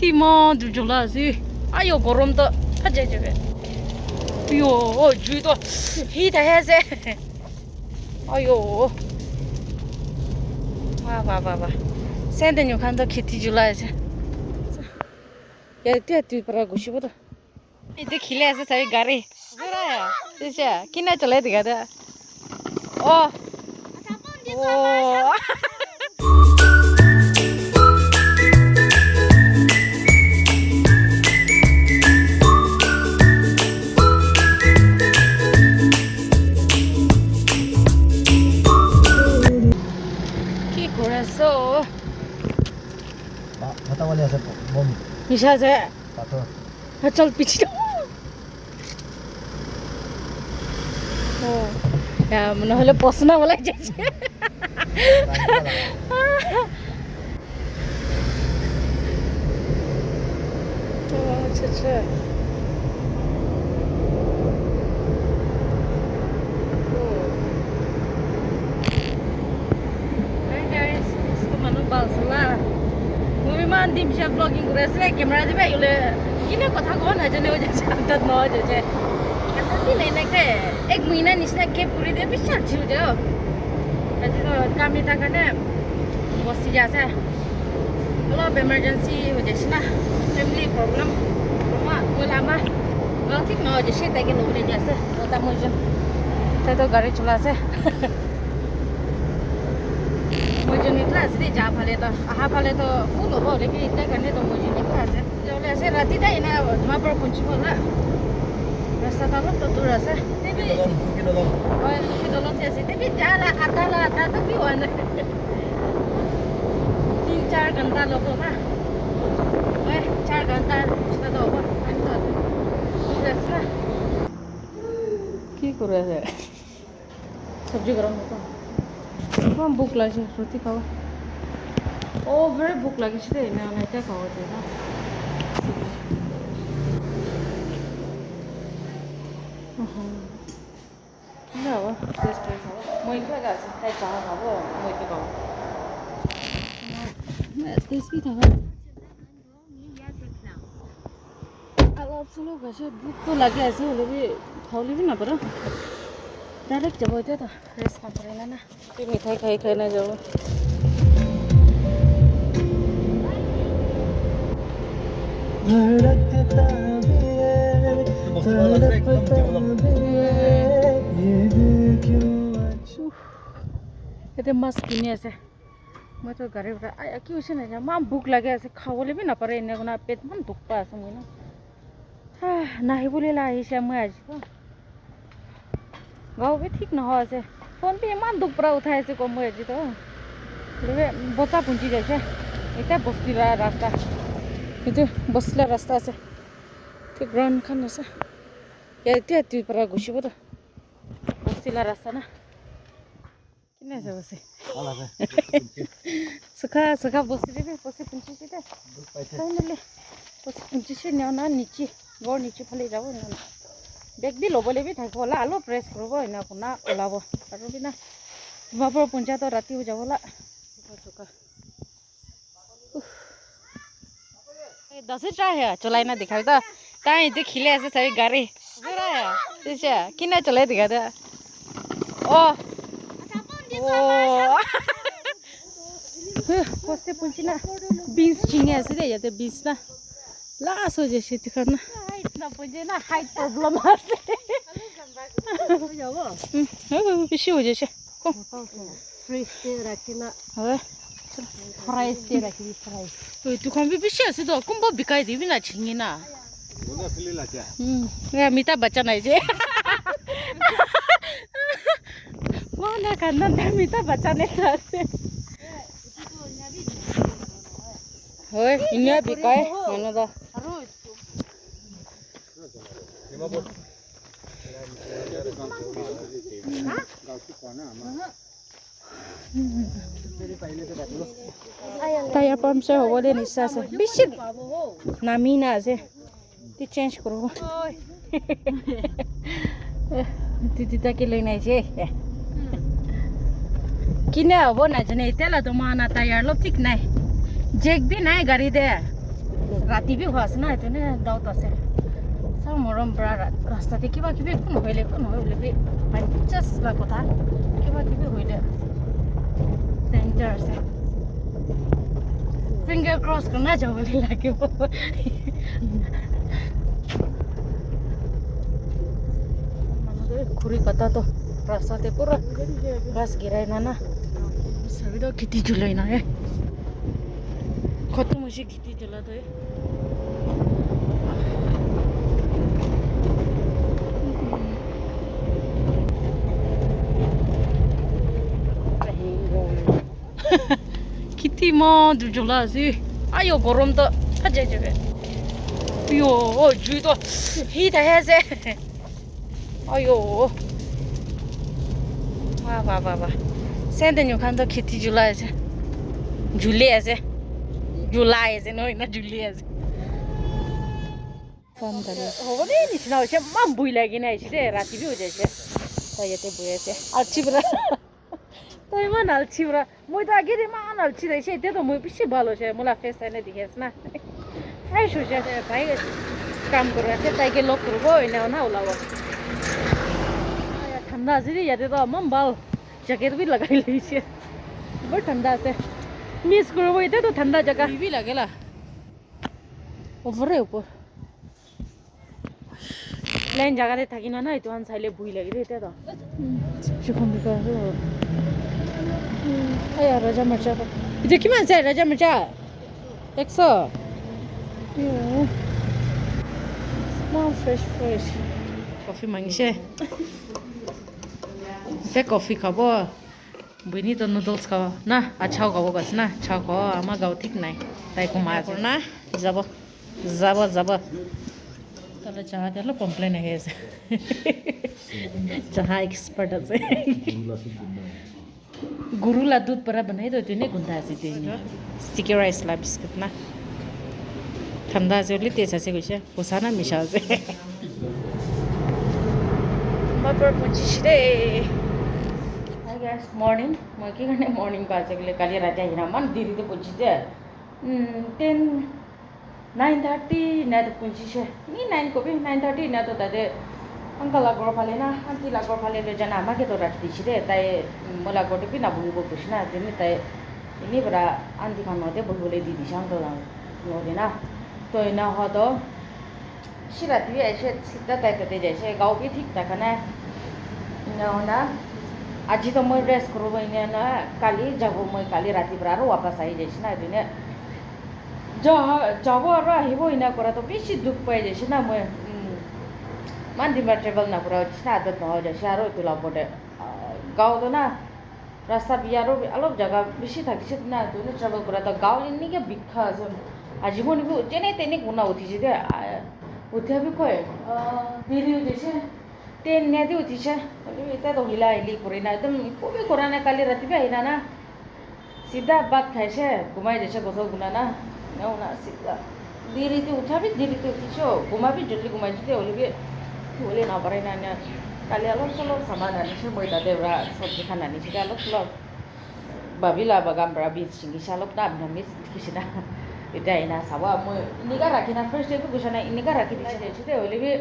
티만 줄줄라지. 아유 고름도 파제제베. 요 주도 히다 해세. 아유. 와. 샌드뉴 칸도 키티 줄라지. 야, 때 para gushibada. Itu khile ase sabi gari. Zura ya. Tisha, kina chale digada. Oh. Oh. Ki koraso. Mata wali ase bom. Misha se. Pato. चल पीछे নহলে পছনা বলাই যাচ্ছে আচ্ছা মানুহ বালছলা মই ইমান দিম পিছত ব্লগিং কৰি আছে কেমেৰা দিবা ইলে কিনে কথা কোৱা নাজানে ও যাচ্ছে তাত নহয় যাচ্ছে এটা দিন এনেকে এক মহিনা নিচিনা কেপ কৰি দিয়ে বিশ্বাস ছিল যে কামি তাৰ কাৰণে বসি যাছে অলপ এমাৰ্জেঞ্চি হৈ যাচ্ছে না ফেমিলি প্ৰব্লেম ওলামা ঠিক নহয় যাচ্ছে তাকে লগতে যাচ্ছে ওটা মজন তাই তো গাড়ি চলা আছে মজন নিকলা আছে যা ফালে তো আহা ফালে তো ফুল হ'ব লেকি তাৰ কাৰণে তো মজন নিকলা আছে জলে আছে ৰাতি তাই না তোমাৰ পৰা পঞ্চিব না ৰাস্তা অলপ তো দূৰ আছে হয় দলত আছে তেবি যালা আধা তো কি হয় না 3-4 ঘন্টা লব না হয় 4 ঘন্টা সেটা তো হ'ব রাস্তা কি করে আছে সবজি গরম হতো খুব ভুক লাগছে রুটি খাওয়া ও ভেরি ভুক লাগিছে রে না এটা খাওয়া যায় না যাবো টেস্ট করে খাবো মই খাওয়া আছে তাই চা খাবো মই তো খাবো টেস্টি থাকা অলপ চলপ আছে ভুক তো লাগে আছে হলে বি খাওয়ালে বি না পারো ডাইরেক্ট যাবো এটা তো রেস্ট না করে না মিঠাই খাই না যাবো এতে মাছ কিনি আছে মই তো গাড়ীৰ পৰা কি হৈছে না ইমান ভোক লাগে আছে খাবলৈ বি নাপাৰে এনে কোনা পেট ইমান দুখ পাই আছে মই না নাহিবলৈ আহিছে মই আজি গাঁও বি ঠিক নহয় আছে ফোন বি ইমান দুখ পৰা উঠাই আছে কম মই আজি তো বচা পুঞ্জি যাইছে এতিয়া বস্তিলা ৰাস্তা এইটো বস্তিলা ৰাস্তা আছে ঠিক গ্ৰাউণ্ডখন আছে এতিয়া তুই পৰা গুচিব তো বস্তিলা ৰাস্তা না কিনে আছে বসে সুখা বসে দেবে বসে পুঞ্চি দে ফাইনালি বসে পুঞ্চি সে নেও না নিচে গড় নিচে ফালে যাব না বেগ দি ল'বলৈ বি থাকিব লা অলপ প্ৰেছ কৰিব এনে আপোনাৰ ওলাব আৰু বিনা তোমাৰ পৰা পঞ্চায়তৰ ৰাতি হৈ যাবলা চুকা दस ट्राई है चलाई ना दिखा तो ताई तो खिले ऐसे सभी गाड़ी जरा है ठीक है किना चले दिखा दे ओ ओ कोसे पुंची ना बीस चिंगे ऐसे दे जाते बीस ना लास्ट हो जैसे दिखाना हाइट ना पुंचे ना हाइट प्रॉब्लम आते पिछे हो जैसे को फ्रेश ते रखना है फ्राइज ते रखी फ्राइज तो दुकान भी पिछे से तो कुंभ बिकाई दी भी ना छिंगी ना बोला फिले ला क्या ये अमिताभ बच्चन है जे वो ना करना अमिताभ बच्चन है से होय इन्या बिकाई मानो दा টায়াৰ পাম্পচাৰ হ'বলৈ নিশ্চয় আছে বেছি নামি না আছে তি চেঞ্জ কৰোঁ তিতাকে লৈ নাইছে কিনে হ'ব নাজানে এতিয়ালৈ তোমাৰ না টায়াৰ অলপ ঠিক নাই জেক বি নাই গাড়ী দে ৰাতি বি হোৱা আছে না এইটো ডাউট আছে চাওঁ মৰম পৰা ৰাস্তাতে কিবা কিবি একো নহ'লে জাষ্ট বা কথা কিবা কিবি হ'লে ডেঞ্জাৰ আছে ফিংগাৰ ক্ৰছ কৰি নাযাওঁ বুলি লাগিব মানুহটো ঘূৰি কথাটো ৰাস্তাতে পুৰা গাছ গিৰাই না सभी तो किती जुलाई ना है खत्म मुझे किती चला तो है किती माँ जुला सी आयो गरम तो अजय जगह यो जुई तो हीट है से आयो वाह वाह वाह वाह सेंटेन्यू खान तो खेती जुलाई আছে जुली আছে जुलाई আছে নহয় না जुली আছে ফোন কৰি হ'ব দে নিচিনা হৈছে মান বুই লাগি নাই আহিছে দে ৰাতি বি হৈ যাইছে তাই ইয়াতে বহি আছে আলচি পুৰা তাই ইমান আলচি পুৰা মইতো আগেৰ ইমান আলচি যাইছে এতিয়াতো মই বেছি ভাল হৈছে মোলা ফেচ চাইনে দেখি আছে না ফ্ৰেছ হৈছে ভাই কাম কৰি আছে তাইকে লগ কৰিব এনেও না ওলাব ঠাণ্ডা আছে দেই ইয়াতেতো ইমান ভাল जैकेट भी लगाई लीजिए बहुत ठंडा से मिस करो इधर तो ठंडा जगह भी लगेला ऊपर है ऊपर प्लेन जगह दे थकी ना ना तो हम साइले भूई लगी रहते तो चिकन भी कर रहे हो अया राजा मरचा तो इधर क्यों मानसे राजा मरचा 100 small fresh कॉफी मांगे ते कॉफी खाबो बुनी तो नूडल्स खाओ ना अच्छा खाबो बस ना अच्छा खाओ आमा गाव ठीक नाही ताई को मार ना যাব যাব যাব তাহলে চাহা দিলে কমপ্লেইন আহি আছে চাহা এক্সপার্ট আছে গুৰুলা দুধ পৰা বনাই তো এনে গুন্ধা আছে তেনে স্টিকি ৰাইস লা বিস্কুট না ঠাণ্ডা আছে বুলি তেজ আছে কৈছে পোছা না মিছা আছে বাপৰ পঁচিছ দে guys morning মই কি কাৰণে মৰ্নিং পাছে গলে কালি ৰাতি আহিনা মান দেৰিতে পৌঁছিছে 9:30 না তো পৌঁছিছে নি 9 কবি 9:30 না তো তাতে আঙ্কাল আগৰ ফালে না আন্টি আগৰ ফালে লৈ জানা আমাকে তো ৰাতি দিছে দে তাই মোলা গটে পি না বহিব কৈছে না তেনে তাই এনে বৰা আন্টি খানতে বহিবলৈ দি দিছে আঙ্কাল নদে না তো না হদ সিরাতি এসে সিদ্ধা তাইতে যাইছে গাও কি ঠিক থাকে না না আজি তো মই রেস্ট করবো এনে না কালি যাব মই কালি রাতিপুরা আরো ওয়াপাস আহি যাইছি না এদিনে যাব আর আহিব এনে করা তো বেশি দুঃখ পাই যাইছি না মই মান দিনবার ট্রেভেল না করা হচ্ছে না আদত না হয়ে যাচ্ছে আরো তোলা পড়ে গাঁও তো না রাস্তা বিয়ারও অলপ জায়গা বেশি থাকিছে না তুমি ট্রেভেল করা তো গাঁও এমনিকে বিখ্যা আছে আজীবন যেনে তেনে গুণা উঠিছে দে উঠে বি কয় দেরি হয়ে যাইছে ট্রেন নিয়ে দিয়ে উঠিছে এটা তো হিলা হিলি করি না একদম খুবই করা না কালি রাতি বি আহিনা না সিধা ভাত খাইছে ঘুমাই যাইছে গোসল গুনা না নেও না সিধা দেরিতে উঠাবি দেরিতে উঠিছ ঘুমাবি জলদি ঘুমাইছি হলে হলে না পারে না কালি অলপ চলপ সামান আনিছে মই তাতে চব্জি খান আনিছে অলপ চলপ ভাবিলা বাগামরা বীজ চিঙিছে অলপ দাম মিছ কিছু না এটা এনা চাব মই এনেকা ৰাখি না ফাৰ্ষ্ট ডে গৈছে না এনেকা ৰাখি দিছে যাইছে হলে বি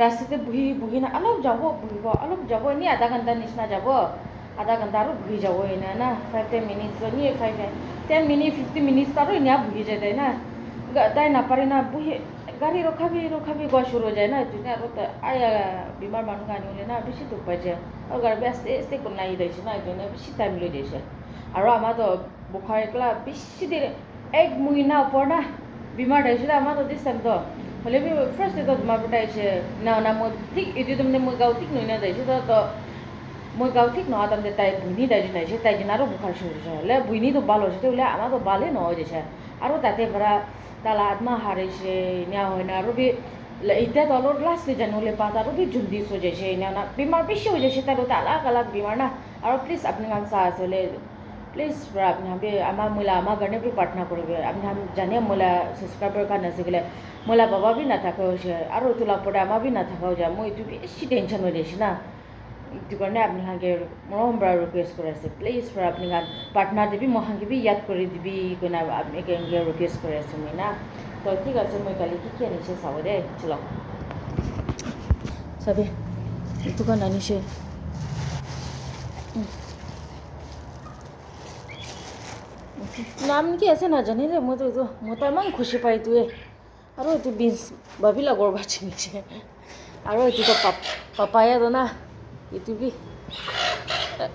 রাস্তাতে বহি না অলপ যাব বহিব অলপ যাব এনে আধা ঘণ্টার নিচিনা যাব আধা ঘণ্টা আৰু বহি যাব এনে না 5-10 মিনিটস এনে 10 মিনিট 50 মিনিটস আৰু এনে বহি যায় তাই না তাই নাপারে না বহি গাড়ি রখাবি গছ শুরু হয়ে যায় না এনে আৰু আয়া বেমার মানুষ আনিলে না বেশি দুঃখ পাই যায় আর গাড়ি আস্তে আস্তে করে নাই দিয়েছে না এনে বেশি টাইম লৈ দিয়েছে আর আমার তো বুখার একলা বেশি দেরি 1 মহিনা উপর না বেমার হয়েছিল আমার তো দিস টাইম তো হলে বি ফার্স্ট ডে তো বেমার পটাইছে না মই ঠিক এটি তো মই গাঁও ঠিক নই না যাইছে তো মই গাঁও ঠিক নহয় তাতে তাই বুইনি দাইজি নাইছে তাই দিন আরো বুখার শুরু হয়েছে হলে বুইনি তো ভালো হয়েছে হলে আমার তো ভালে নহয় যাইছে আর তাতে ভরা তালা আত্মা হারাইছে নেওয়া হয় না আরো বি এটা তো অলপ লাস্টে জানো হলে পাত আরো বি জন্ডিস হয়ে যাইছে নেওয়া না বেমার বেশি হয়ে যাইছে তার তো আলাগ বেমার না আর প্লিজ আপনি গান চাহ আছে হলে প্লিজ আপনি হাবি আমার মোলা আমার গানে বি প্রার্থনা করবে আপনি হাম জানে মোলা সাবস্ক্রাইবার কান আছে গেলে মোলা বাবা বি না থাকা হয়েছে আর তোলা পড়ে আমার বি না থাকা হয়ে যায় মই একটু বেশি টেনশন হয়ে যাইছি না একটু কারণে আপনি হাঁকে মরম বড় রিকোয়েস্ট করে আছে প্লিজ আপনি গান পার্টনার দিবি মহাঙ্গে বি ইয়াদ করে দিবি কোনা আপনি রিকোয়েস্ট করে আছে মই না তো ঠিক আছে মই কালি কি আনিছে চাব দে চলো চাবি দোকান আনিছে নাম কি আছে নাজানি দে মইতো এইটো মই তো ইমান খুচি পাই এইটোৱে আৰু এইটো বিনছ ভাবিলা গৰবাৰ চিনিছে আৰু এইটোতো পাপায়া না এইটো বি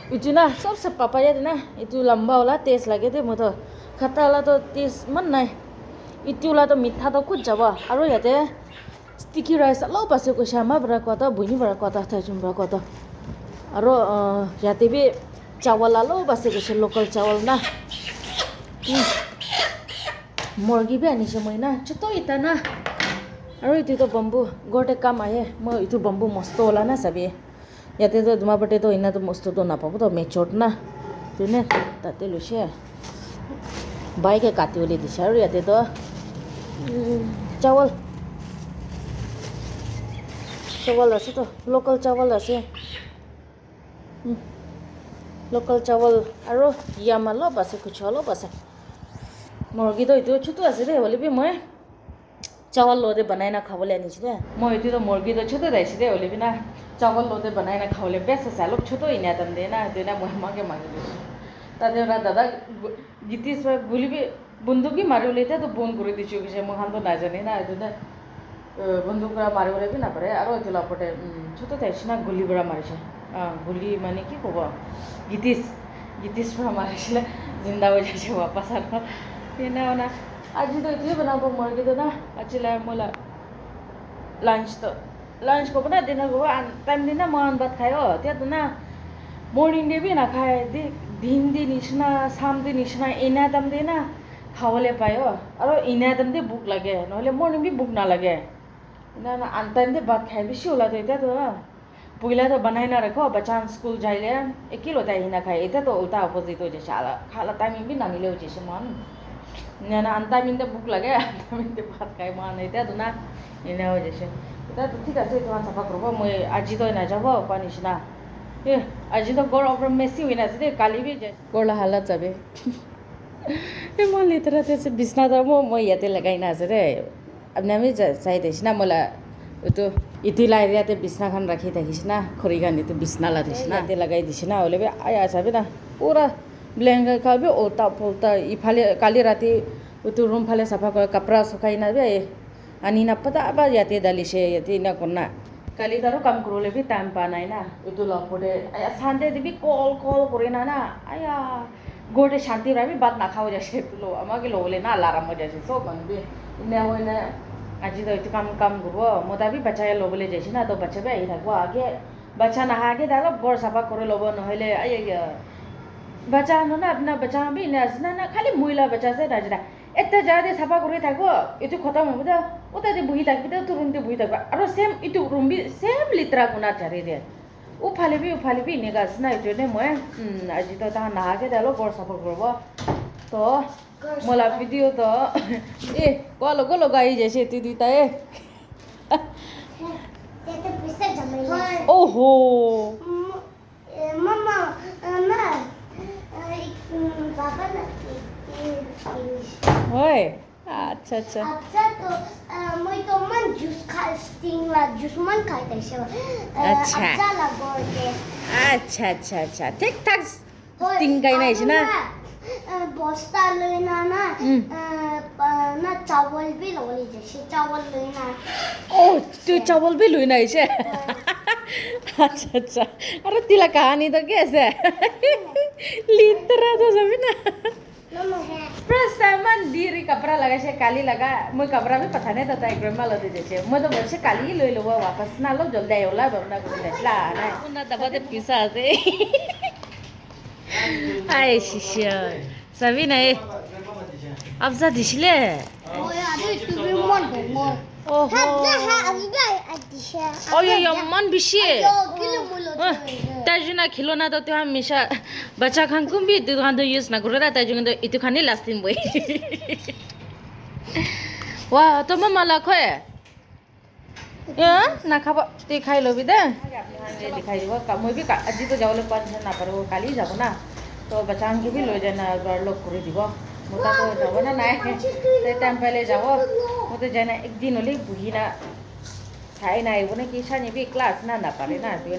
itu na सबसे papaya na itu lamba wala taste lage de moto khata wala to taste man nai itu wala to mitha to kut jaba aro yate sticky rice alo pase ko shama bra ko ta buni bra ko ta tha jum bra ko ta aro yate bi chawal alo pase ko local chawal na morgi bi ani moi na choto ita na aro itu to bamboo gote kam aye mo itu bamboo mosto wala na sabi ইয়াতে তো তোমাৰ পটে তো ইনা তো বস্তুটো নাপাব তো মেচট না তুনে তাতে লৈছে বাইকে কাটি উলি দিছে আৰু ইয়াতে তো চাৱল আছে তো লোকেল চাৱল আছে লোকেল চাৱল আৰু ইয়াম অলপ আছে কুছ অলপ আছে মুৰ্গীটো এইটো ছোটো আছে দে হ'লে বি মই चावल लोदे बनाई ना खावले आनिছিলে মই এইটো তো মুৰ্গী তো ছোট দাইছি দে হ'লে বি না चावल लोदे बनाई ना खावले बेस्ट আছে অলপ ছোট ইনা দাম দে না দেনা মই মাগে দিছো তাতে ওরা দাদা গিতিস বলিবি বন্দুকি মারিলে তো বন করে দিছো কিছে মই হান তো না জানি না এদিনা বন্দুকরা মারিলে বি না পারে আর ওইটো লাপটে ছোট দাইছি না গুলি বড়া মারিছে গুলি মানে কি কব গিতিস পৰা মাৰিছিলে জিন্দা হৈ যাইছে वापस আৰ তেনা না আজি তো এইটোৱে বনাব মুৰ্গীটো না আজি মোলা লাঞ্চ ক'ব না ডিনাৰ ক'ব টাইম দি না মই ভাত খাই এতিয়াতো না মৰ্ণিং দেবি নাখায় দিন দি নিচিনা চাম দি নিচিনা এনা টাইম দি না খাবলৈ পায় আৰু এনা টাইম দি ভোক লাগে নহ'লে মৰ্ণিং বি ভোক নালাগে আন টাইম দি ভাত খাই বেছি ওলাতো এতিয়াতো পহিলাতো বনাই না ৰাখো বাচ্চা স্কুল যাইলে একেলতে আহি নাখায় এতিয়াতো উল্টা অপজিট হৈ যাইছে খালা টাইমিং বি নামিলে হৈ যাইছে মান না আনটা মিনিটে ভোক লাগে আনটা মিনিটে ভাত খাই মান এতিয়াতো না এনে হৈ যাইছে এতিয়াতো ঠিক আছে তোমার চাফা করব মই আজি তো নাযাব পা নিচিনা আজি তো গড় অফার মেসি হয়ে আছে দে কালি বি গড় হালাত যাবে ইমান লেতেৰাতে আছে বিছনাটো মই ইয়াতে লগাই না আছে দে আপনি আমি চাই দিছি না মোলা এইটো ইটিলা এৰিয়াতে বিছনাখন ৰাখি থাকিছে না খৰি গানিটো বিছনা লা দিছে না ইয়াতে লগাই দিছে না হ'লে আয়া চাবি না পুৰা ব্লেংকেট খাবি ওটা পোটা ইফালে কালি ৰাতি এইটো ৰুম ফালে চাফা কৰে কাপড়া শুকাই না আনি নাপাতা আবার ইয়াতে দালিছে ইয়াতে না করনা কালি তারও কাম করলে বি টাইম পা নাই না এইটো লপটে আয়া সানডে দিবি কল করে না আয়া গোটে শান্তি রাবি বাদ না খাওয়া যাচ্ছে তুলো আমাকে লোলে না আলারাম হয়ে যাচ্ছে সব মানবি ইনে হয় না আজি তো একটু কাম করবো মোটাবি বাচ্চাকে লবলে যাইছি না তো বাচ্চা বি আহি থাকবো আগে বাচ্চা নাহা আগে তাহলে গড় চাফা করে লব নহলে বাচ্চা না আপনার বাচ্চা বি ইনে আছে না খালি মহিলা বাচ্চা আছে রাজরা একটা জায়গাতে চাফা করে থাকবো এইটো খতম হ'ব দে ওটাতে বহি থাকবি তো রুমতে বহি থাকবা আর সেম এইটো রুম বি সেম লিতরা গুণা চাৰি দে উফালে বি এনেকা আছে না এইটো নে মই আজি তো তাহা নাহাকে দালো গড় চাফা করব তো মোলা ভিডিও তো গলো গাই যাইছে তুই দুইটাই ওহো মামা না বাবা না হয় আচ্ছা তো মই তো মান জুস স্টিং লা জুস মান খাইতেছে আচ্ছা লাগোতে আচ্ছা ঠিকঠাক স্টিং গাই নাইছে না বস্তা লই না না চাवल भी লই যাচ্ছে চাवল লই না তুই চাवल भी লই নাইছে আচ্ছা আরে তিলা কাহানি তো कैसे লিতরা তো যাবি না First time man diri kapra laga se kali laga moi kapra भी पता नहीं था एक में लदे जैसे मैं तो बोल से kali ले लो वापस ना लो जल्दी आयो ला बरना को ला ना ना दबा दे पिसा से आई शिष्य सभी नहीं अब जा दिसले ओय आदि टुबी मन हो ओहो हा अबा आदिशा ओय मन बिशी किलो मुलो ताजुना खिलौना तो हम हमेशा बच्चा खान को भी दुकान तो यूज ना करो ताजु तो इतु खाने लास्ट दिन बोई वाह तो मम्मा लाखो है ना खाबो ते खाइ लबि दे दिखाई दिबो মই भी আজি तो जावले पांच ना पारो काली जाबो ना तो बच्चा के भी লৈ जाना लोग करे दिबो मोटा तो जाबो ना নাই ते टाइम पहले जाबो মতে জানা একদিন হলে বুঝি না ছাই নাই বলে কি সানি বি ক্লাস না না পারে না তুই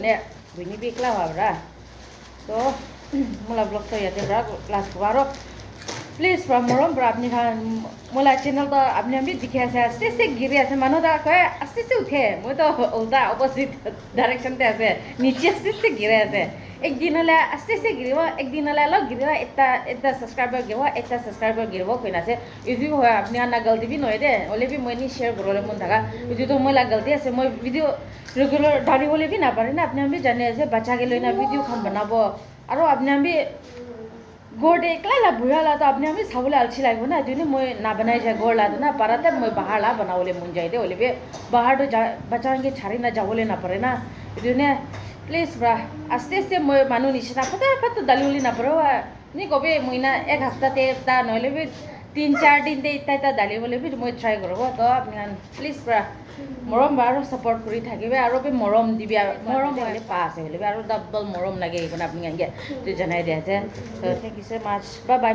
বুঝনি বি ক্লাস হবরা তো মোলা ব্লগ তো ইয়াতে বড় ক্লাস বারো please from morom bra apni khan mola channel to apni ami dikhe ase aste giri ase mano da koy aste uthe moi to ulta opposite direction te ase niche aste giri ase ek din hala aste giriwa ek din hala log giriwa etta subscriber giwa etta subscriber giriwa koina ase idu hoy apni ana galti bi noy de ole bi moi ni share gorole mon thaga idu to moi la galti ase moi video regular dhari hole bi na pare na apni ami jane ase bacha ke loina video khan banabo aro apni ami गोड़ एकला ला बुया ला तो अपने हमें सावले अलछी लागो ना जो मैं ना बनाई जाए गोड़ ला तो ना पर तब मैं बाहर ला बनाओले मुन जाए दे ओले बे बाहर तो बचाएंगे छारी ना जाओले ना परे ना जो ने प्लीज ब्रा आस्ते आस्ते मैं मानु निशा पता दलुली ना परो नी कबे महीना एक हफ्ता ते ता नले बे 3-4 दिन ते इता दाली बोले भी मैं ट्राई करबो तो अपने प्लीज ब्रा মৰম বাৰু সাপোৰ্ট কৰি থাকিবে আৰু বে মৰম দিবি মৰম হলে পাছ হলে আৰু ডাবল মৰম লাগে এইখন আপুনি আনগে তো জনাই দিয়া আছে তো thank you so much bye by